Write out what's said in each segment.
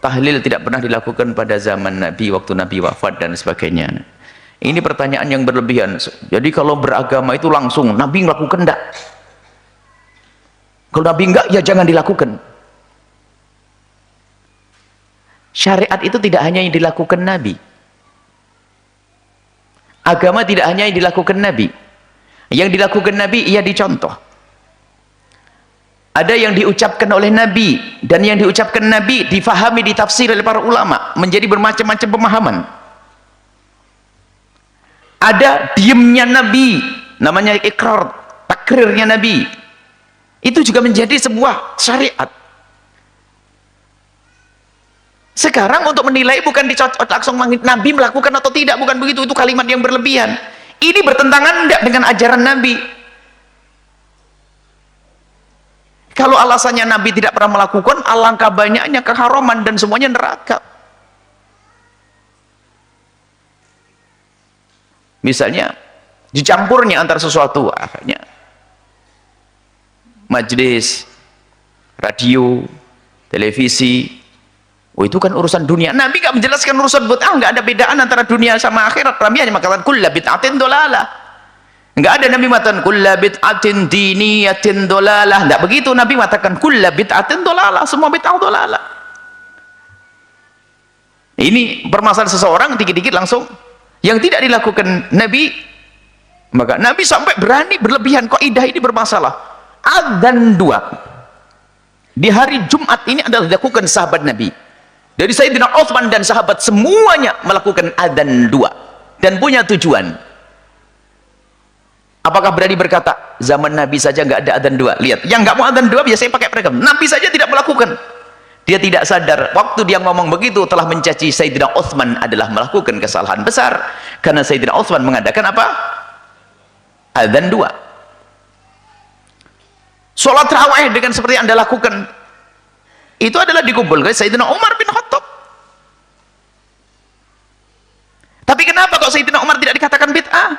tahlil tidak pernah dilakukan pada zaman Nabi, waktu Nabi wafat dan sebagainya. Ini pertanyaan yang berlebihan. Jadi kalau beragama itu langsung Nabi melakukan enggak? Kalau Nabi enggak, ya jangan dilakukan. Syariat itu tidak hanya yang dilakukan Nabi. Agama tidak hanya yang dilakukan Nabi. Yang dilakukan Nabi ia dicontoh. Ada yang diucapkan oleh Nabi, dan yang diucapkan Nabi difahami, ditafsir oleh para ulama menjadi bermacam-macam pemahaman. Ada diamnya Nabi, namanya ikrar, takrirnya Nabi, itu juga menjadi sebuah syariat. Sekarang untuk menilai bukan dicocok langsung Nabi melakukan atau tidak, bukan begitu, itu kalimat yang berlebihan. Ini bertentangan enggak dengan ajaran Nabi? Kalau alasannya Nabi tidak pernah melakukan, alangkah banyaknya keharaman dan semuanya neraka. Misalnya dicampurnya antara sesuatu, akhirnya majelis, radio, televisi, oh itu kan urusan dunia. Nabi nggak menjelaskan urusan bid'ah, nggak ada bedaan antara dunia sama akhirat. Nabi hanya mengatakan kullu bid'atin dolalah. Nggak ada Nabi mengatakan kullu bid'atin diniyatin dolalah. Nggak begitu Nabi mengatakan kullu bid'atin dolalah, semua bid'ah dolalah. Ini permasalahan seseorang dikit-dikit langsung yang tidak dilakukan Nabi, maka Nabi sampai berani berlebihan. Kaidah ini bermasalah. Adzan 2 di hari Jumat ini adalah dilakukan sahabat Nabi. Dari Sayyidina Utsman dan sahabat semuanya melakukan adzan 2 dan punya tujuan. Apakah berani berkata zaman Nabi saja nggak ada adzan 2? Lihat, yang nggak mau adzan 2 biasanya pakai perekam. Nabi saja tidak melakukan. Dia tidak sadar waktu dia ngomong begitu telah mencaci Sayyidina Utsman adalah melakukan kesalahan besar, karena Sayyidina Utsman mengadakan apa? Adzan 2. Sholat tarawih dengan seperti yang Anda lakukan itu adalah dikumpulkan Sayyidina Umar bin Khattab. Tapi kenapa kok Sayyidina Umar tidak dikatakan bid'ah?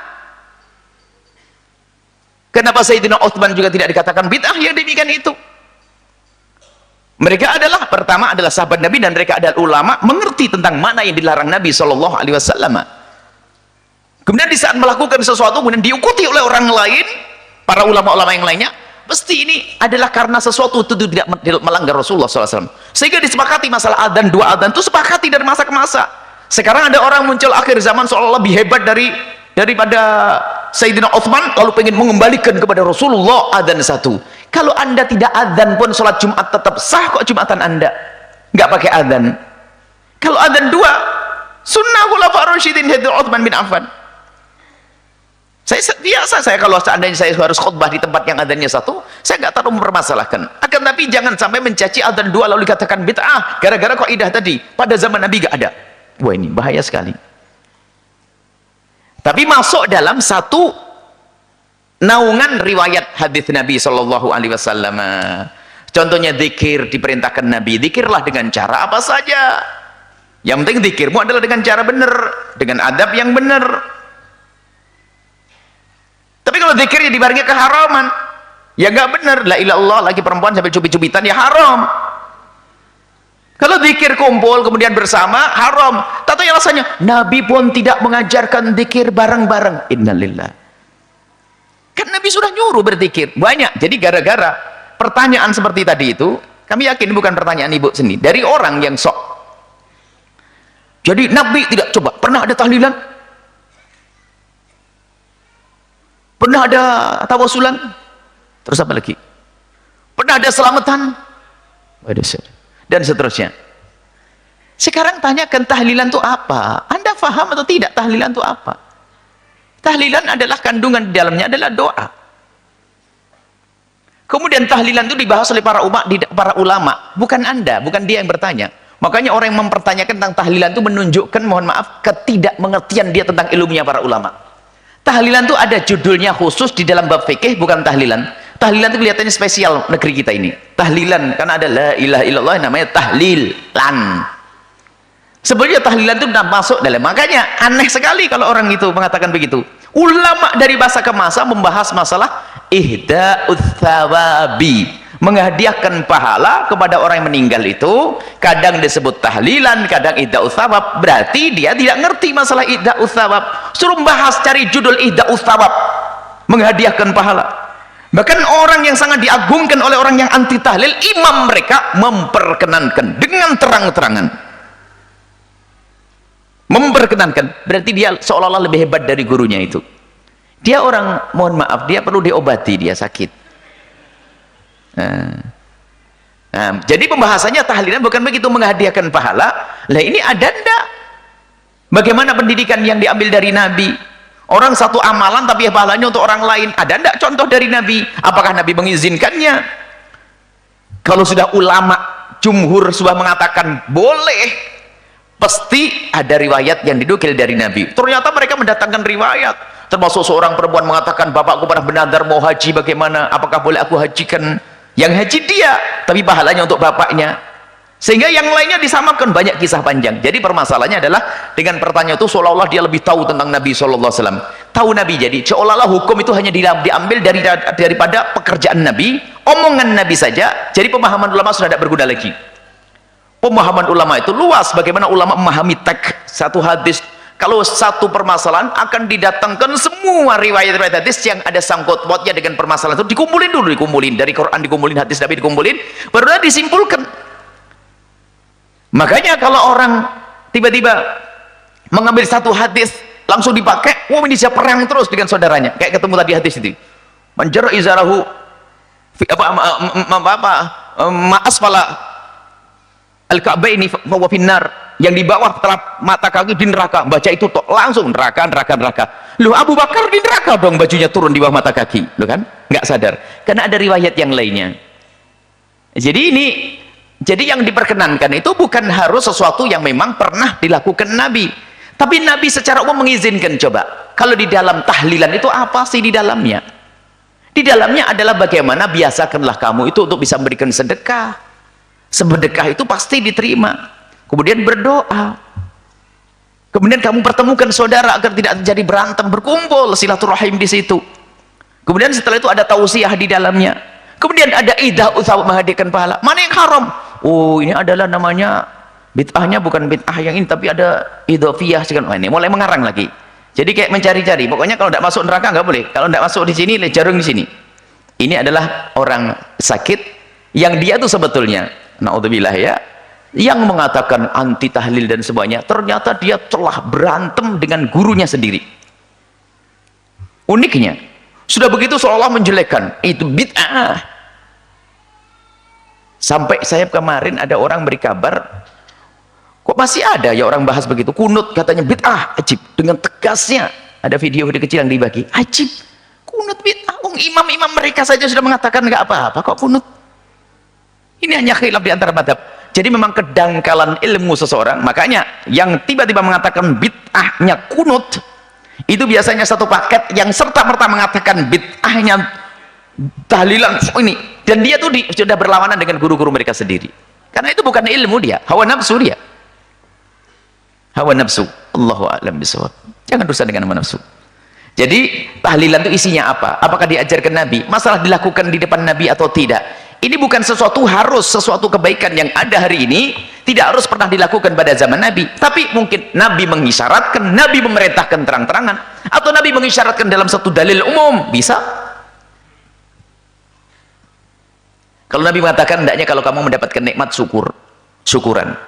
Kenapa Sayyidina Utsman juga tidak dikatakan bid'ah yang demikian itu? Mereka adalah, pertama adalah sahabat Nabi, dan mereka adalah ulama, mengerti tentang mana yang dilarang Nabi SAW. Kemudian di saat melakukan sesuatu kemudian diikuti oleh orang lain, para ulama-ulama yang lainnya, pasti ini adalah karena sesuatu itu tidak melanggar Rasulullah SAW. Sehingga disepakati masalah adzan 2 adzan itu sepakati dari masa ke masa. Sekarang ada orang muncul akhir zaman seolah lebih hebat daripada Sayyidina Utsman, lalu pengen mengembalikan kepada Rasulullah adzan 1. Kalau Anda tidak adzan pun sholat Jumat tetap sah kok Jumatan Anda, nggak pakai adzan. Kalau adzan 2 sunnah khulafaur rasyidin Sayyidina Utsman bin Affan. Saya biasa, kalau seandainya saya harus khutbah di tempat yang adzannya 1, saya nggak terlalu mempermasalahkan. Akan tapi jangan sampai mencaci adzan 2 lalu dikatakan bid'ah gara-gara kaidah tadi pada zaman Nabi nggak ada. Wah, ini bahaya sekali. Tapi masuk dalam satu naungan riwayat hadis Nabi SAW. Contohnya zikir, diperintahkan Nabi, zikirlah dengan cara apa saja. Yang penting zikirmu adalah dengan cara benar, dengan adab yang benar. Tapi kalau zikirnya dibarengi keharaman, ya nggak benar. La ilaha illallah lagi perempuan sambil cubit-cubitan, ya haram. Kalau zikir kumpul kemudian bersama, haram. Tak tahu alasannya, Nabi pun tidak mengajarkan zikir bareng-bareng. Innalillah. Kan Nabi sudah nyuruh berzikir banyak. Jadi gara-gara pertanyaan seperti tadi itu, kami yakin bukan pertanyaan ibu sendiri, dari orang yang sok. Jadi Nabi tidak, coba pernah ada tahlilan, pernah ada tawasulan, terus apa lagi, pernah ada selamatan, dan seterusnya. Sekarang tanyakan tahlilan itu apa? Anda paham atau tidak tahlilan itu apa? Tahlilan adalah kandungan di dalamnya adalah doa. Kemudian tahlilan itu dibahas oleh para ulama, bukan Anda, bukan dia yang bertanya. Makanya orang yang mempertanyakan tentang tahlilan itu menunjukkan, mohon maaf, ketidakmengertian dia tentang ilmunya para ulama. Tahlilan itu ada judulnya khusus di dalam bab fikih, bukan tahlilan. Tahlilan itu kelihatannya spesial negeri kita ini. Tahlilan karena ada la ilaha illallah namanya tahlilan. Sebenarnya tahlilan itu sudah masuk dalam, makanya aneh sekali kalau orang itu mengatakan begitu. Ulama dari masa ke masa membahas masalah ihda'ut thawabi, menghadiahkan pahala kepada orang yang meninggal itu kadang disebut tahlilan, kadang ihda'us tsawab. Berarti dia tidak ngerti masalah ihda'us tsawab. Suruh bahas, cari judul ihda'us tsawab, menghadiahkan pahala. Bahkan orang yang sangat diagungkan oleh orang yang anti tahlil, imam mereka memperkenankan dengan terang-terangan, memperkenankan. Berarti dia seolah-olah lebih hebat dari gurunya itu. Dia orang, mohon maaf, dia perlu diobati, dia sakit. Jadi pembahasannya tahlilan bukan begitu, menghadiahkan pahala. Lah ini ada ndak? Bagaimana pendidikan yang diambil dari Nabi? Orang satu amalan tapi pahalanya untuk orang lain. Ada ndak contoh dari Nabi? Apakah Nabi mengizinkannya? Kalau sudah ulama jumhur sudah mengatakan boleh, pasti ada riwayat yang dinukil dari Nabi. Ternyata mereka mendatangkan riwayat, termasuk seorang perempuan mengatakan, bapakku pernah bernadar mau haji, bagaimana? Apakah boleh aku hajikan? Yang haji dia, tapi pahalanya untuk bapaknya. Sehingga yang lainnya disamakan, banyak kisah panjang. Jadi permasalahannya adalah dengan pertanyaan itu seolah-olah dia lebih tahu tentang Nabi SAW. Tahu Nabi, jadi seolah-olah hukum itu hanya diambil daripada pekerjaan Nabi, omongan Nabi saja. Jadi pemahaman ulama sudah tidak berguna lagi. Pemahaman ulama itu luas. Bagaimana ulama memahami teks satu hadis. Kalau satu permasalahan akan didatangkan semua riwayat-riwayat hadis yang ada sangkut pautnya dengan permasalahan itu, dikumpulin dulu, dikumpulin dari Quran, dikumpulin hadis Nabi, dikumpulin, baru disimpulkan. Makanya kalau orang tiba-tiba mengambil satu hadis langsung dipakai, wah ini siap perang terus dengan saudaranya, kayak ketemu tadi hadis itu, manjara izarahu ma'asfala al-ka'baini fahuwa finnar, yang di bawah telap mata kaki di neraka. Baca itu toh langsung neraka. Loh, Abu Bakar di neraka dong, bajunya turun di bawah mata kaki, loh kan? Nggak sadar karena ada riwayat yang lainnya. Jadi yang diperkenankan itu bukan harus sesuatu yang memang pernah dilakukan Nabi, tapi Nabi secara umum mengizinkan. Coba kalau di dalam tahlilan itu apa sih di dalamnya? Di dalamnya adalah bagaimana biasakanlah kamu itu untuk bisa memberikan sedekah. Sedekah itu pasti diterima. Kemudian berdoa, kemudian kamu pertemukan saudara agar tidak terjadi berantem, berkumpul silaturahim di situ. Kemudian setelah itu ada tausiah di dalamnya. Kemudian ada ihda'us tsawab, menghadiahkan pahala. Mana yang haram? Oh, ini adalah namanya bid'ahnya bukan bid'ah yang ini, tapi ada idhofiyah. Oh, ini mulai mengarang lagi. Jadi kayak mencari-cari. Pokoknya kalau tidak masuk neraka nggak boleh. Kalau tidak masuk di sini, jarum di sini. Ini adalah orang sakit yang dia tuh sebetulnya, naudzubillah ya, yang mengatakan anti tahlil dan semuanya, ternyata dia telah berantem dengan gurunya sendiri. Uniknya, sudah begitu seolah menjelekkan, itu bid'ah. Sampai saya kemarin ada orang beri kabar, kok masih ada ya orang bahas begitu, kunut katanya bid'ah, ajib, dengan tegasnya. Ada video-video kecil yang dibagi, ajib, kunut bid'ah. Imam-imam mereka saja sudah mengatakan nggak apa-apa, kok kunut? Ini hanya khilaf di antara madhab. Jadi memang kedangkalan ilmu seseorang. Makanya yang tiba-tiba mengatakan bid'ahnya kunut, itu biasanya satu paket yang serta-merta mengatakan bid'ahnya tahlilan ini, dan dia tuh sudah berlawanan dengan guru-guru mereka sendiri. Karena itu bukan ilmu dia, hawa nafsu dia. Hawa nafsu. Allahu a'lam bishawab. Jangan dosa dengan hawa nafsu. Jadi tahlilan itu isinya apa? Apakah diajarkan Nabi? Masalah dilakukan di depan Nabi atau tidak? Ini bukan sesuatu kebaikan yang ada hari ini, tidak harus pernah dilakukan pada zaman Nabi. Tapi mungkin Nabi mengisyaratkan, Nabi memerintahkan terang-terangan, atau Nabi mengisyaratkan dalam satu dalil umum, bisa. Kalau Nabi mengatakan, hendaknya kalau kamu mendapatkan nikmat syukuran.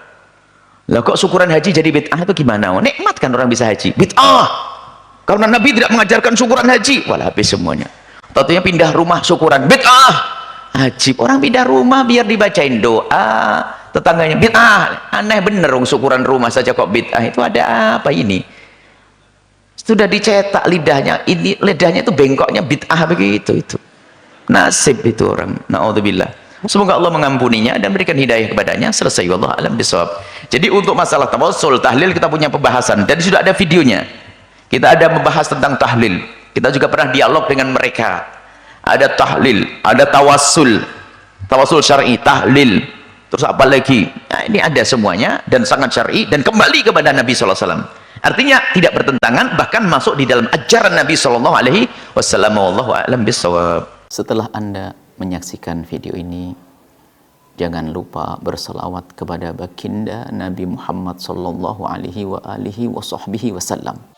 Lah kok syukuran haji jadi bid'ah itu gimana? Nikmat kan orang bisa haji. Bid'ah. Karena Nabi tidak mengajarkan syukuran haji. Walah habis semuanya. Tentunya pindah rumah syukuran. Bid'ah. Ajib, orang pindah rumah biar dibacain doa, tetangganya bid'ah. Aneh bener, syukuran rumah saja kok bid'ah. Itu ada apa ini? Sudah dicetak lidahnya, ini lidahnya itu bengkoknya bid'ah begitu itu. Nasib itu orang. Naudzubillah. Semoga Allah mengampuninya dan berikan hidayah kepadanya. Selesai, wallahu a'lam bishawab. Jadi untuk masalah tawassul, tahlil, kita punya pembahasan dan sudah ada videonya. Kita ada membahas tentang tahlil. Kita juga pernah dialog dengan mereka. Ada tahlil, ada tawassul syar'i, tahlil, terus apa lagi? Nah, ini ada semuanya dan sangat syar'i dan kembali kepada Nabi SAW. Artinya tidak bertentangan, bahkan masuk di dalam ajaran Nabi SAW. Wallahu a'lam bishawab. Setelah Anda menyaksikan video ini, jangan lupa berselawat kepada baginda Nabi Muhammad sallallahu alaihi wa alihi wasallam.